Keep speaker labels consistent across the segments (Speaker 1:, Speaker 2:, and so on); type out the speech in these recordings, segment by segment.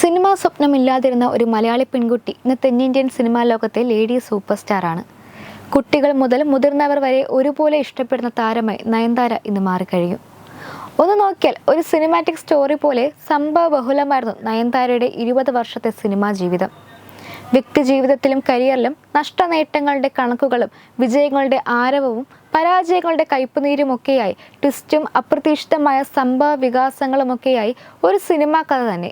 Speaker 1: Cinema സ്വപ്നമില്ലാതിരുന്ന ഒരു മലയാളി പെൺകുട്ടി ഇന്ന് തെന്നിന്ത്യൻ സിനിമാ ലോകത്തെ ലേഡി സൂപ്പർ സ്റ്റാറാണ്. കുട്ടികൾ മുതൽ മുതിർന്നവർ വരെ ഒരുപോലെ ഇഷ്ടപ്പെടുന്ന താരമായി നയൻതാര ഇന്ന് മാറിക്കഴിഞ്ഞു. ഒന്ന് നോക്കിയാൽ ഒരു സിനിമാറ്റിക് സ്റ്റോറി പോലെ സംഭവബഹുലമായിരുന്നു നയൻതാരയുടെ 20 വർഷത്തെ സിനിമാ ജീവിതം. വ്യക്തി ജീവിതത്തിലും കരിയറിലും നഷ്ടനേട്ടങ്ങളുടെ കണക്കുകളും വിജയങ്ങളുടെ ആരവവും പരാജയങ്ങളുടെ കയ്പുനീരുമൊക്കെയായി ട്വിസ്റ്റും അപ്രതീക്ഷിതമായ സംഭവ വികാസങ്ങളുമൊക്കെയായി ഒരു സിനിമാ കഥ തന്നെ.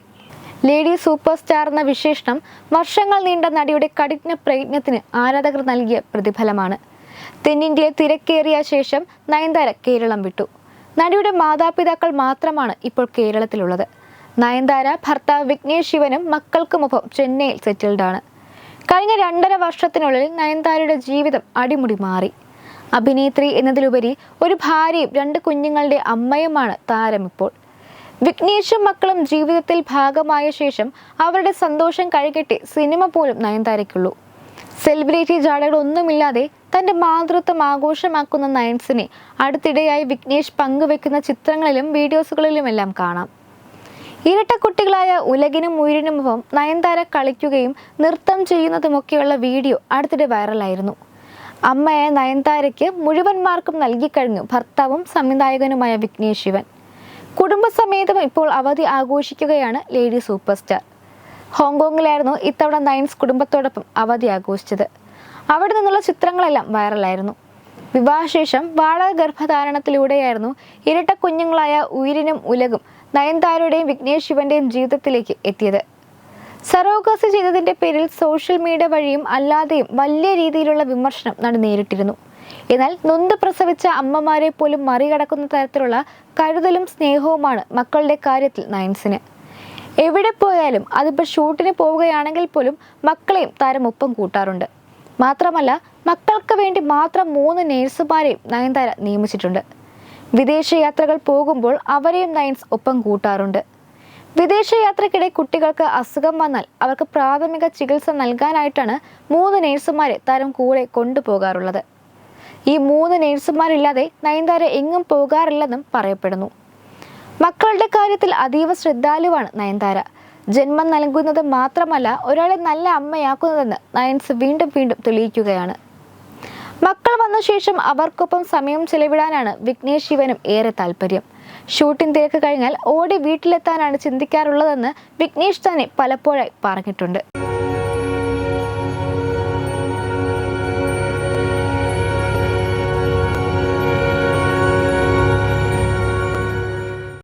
Speaker 1: ലേഡി സൂപ്പർ സ്റ്റാർ എന്ന വിശേഷണം വർഷങ്ങൾ നീണ്ട നടിയുടെ കഠിന പ്രയത്നത്തിന് ആരാധകർ നൽകിയ പ്രതിഫലമാണ്. തെന്നിന്ത്യയെ തിരക്കേറിയ ശേഷം നയൻതാര കേരളം വിട്ടു. നടിയുടെ മാതാപിതാക്കൾ മാത്രമാണ് ഇപ്പോൾ കേരളത്തിലുള്ളത്. നയൻതാര ഭർത്താവ് വിഘ്നേഷ് ശിവനും മക്കൾക്കുമൊപ്പം ചെന്നൈയിൽ സെറ്റിൽഡാണ്. കഴിഞ്ഞ 2.5 വർഷത്തിനുള്ളിൽ നയൻതാരയുടെ ജീവിതം അടിമുടി മാറി. അഭിനേത്രി എന്നതിലുപരി ഒരു ഭാര്യയും 2 കുഞ്ഞുങ്ങളുടെ അമ്മയുമാണ് താരം ഇപ്പോൾ. വിഘ്നേഷും മക്കളും ജീവിതത്തിൽ ഭാഗമായ ശേഷം അവരുടെ സന്തോഷം കഴിക്കട്ടെ സിനിമ പോലും നയൻതാരയ്ക്കുള്ളൂ. സെലിബ്രിറ്റി ജാടകളൊന്നുമില്ലാതെ തൻ്റെ മാതൃത്വം ആഘോഷമാക്കുന്ന നയൻസിനെ അടുത്തിടെയായി വിഘ്നേഷ് പങ്കുവെക്കുന്ന ചിത്രങ്ങളിലും വീഡിയോസുകളിലുമെല്ലാം കാണാം. ഇരട്ട കുട്ടികളായ ഉലകിനും ഉയിരിനുമൊപ്പം നയൻതാര കളിക്കുകയും നൃത്തം ചെയ്യുന്നതുമൊക്കെയുള്ള വീഡിയോ അടുത്തിടെ വൈറലായിരുന്നു. അമ്മയായ നയൻതാരയ്ക്ക് മുഴുവൻ മാർക്കും നൽകിക്കഴിഞ്ഞു ഭർത്താവും സംവിധായകനുമായ വിഘ്നേഷ് ശിവൻ. കുടുംബസമേതം ഇപ്പോൾ അവധി ആഘോഷിക്കുകയാണ് ലേഡി സൂപ്പർ സ്റ്റാർ. ഹോങ്കോങ്ങിലായിരുന്നു ഇത്തവണ നയൻസ് കുടുംബത്തോടൊപ്പം അവധി ആഘോഷിച്ചത്. അവിടെ നിന്നുള്ള ചിത്രങ്ങളെല്ലാം വൈറലായിരുന്നു. വിവാഹശേഷം വാടക ഗർഭധാരണത്തിലൂടെയായിരുന്നു ഇരട്ട കുഞ്ഞുങ്ങളായ ഉയിരിനും ഉലകും നയൻതാരയുടെയും വിഘ്നേഷ് ശിവന്റെയും ജീവിതത്തിലേക്ക് എത്തിയത്. സറോഗസി ചെയ്തതിന്റെ പേരിൽ സോഷ്യൽ മീഡിയ വഴിയും അല്ലാതെയും വലിയ രീതിയിലുള്ള വിമർശനം നടി നേരിട്ടിരുന്നു. എന്നാൽ നൊന്ത് പ്രസവിച്ച അമ്മമാരെ പോലും മറികടക്കുന്ന തരത്തിലുള്ള കരുതലും സ്നേഹവുമാണ് മക്കളുടെ കാര്യത്തിൽ നയൻസിന്. എവിടെ പോയാലും അതിപ്പോൾ ഷൂട്ടിന് പോവുകയാണെങ്കിൽ പോലും മക്കളെയും താരം ഒപ്പം കൂട്ടാറുണ്ട്. മാത്രമല്ല മക്കൾക്ക് വേണ്ടി മാത്രം 3 നേഴ്സുമാരെയും നയൻതാര നിയമിച്ചിട്ടുണ്ട്. വിദേശയാത്രകൾ പോകുമ്പോൾ അവരെയും നയൻസ് ഒപ്പം കൂട്ടാറുണ്ട്. വിദേശയാത്രയ്ക്കിടെ കുട്ടികൾക്ക് അസുഖം വന്നാൽ അവർക്ക് പ്രാഥമിക ചികിത്സ നൽകാനായിട്ടാണ് 3 നേഴ്സുമാരെ താരം കൂടെ കൊണ്ടുപോകാറുള്ളത്. ഈ 3 നേഴ്സുമാരില്ലാതെ നയൻതാര എങ്ങും പോകാറില്ലെന്നും പറയപ്പെടുന്നു. മക്കളുടെ കാര്യത്തിൽ അതീവ ശ്രദ്ധാലുവാണ് നയൻതാര. ജന്മം നൽകുന്നത് മാത്രമല്ല ഒരാളെ നല്ല അമ്മയാക്കുന്നതെന്ന് നയൻസ് വീണ്ടും വീണ്ടും തെളിയിക്കുകയാണ്. മക്കൾ വന്ന ശേഷം അവർക്കൊപ്പം സമയം ചെലവിടാനാണ് വിഘ്നേഷ് ശിവനും ഏറെ താല്പര്യം. ഷൂട്ടിംഗ് തിരക്ക് കഴിഞ്ഞാൽ ഓടി വീട്ടിലെത്താനാണ് ചിന്തിക്കാറുള്ളതെന്ന് വിഘ്നേഷ് തന്നെ പലപ്പോഴായി പറഞ്ഞിട്ടുണ്ട്.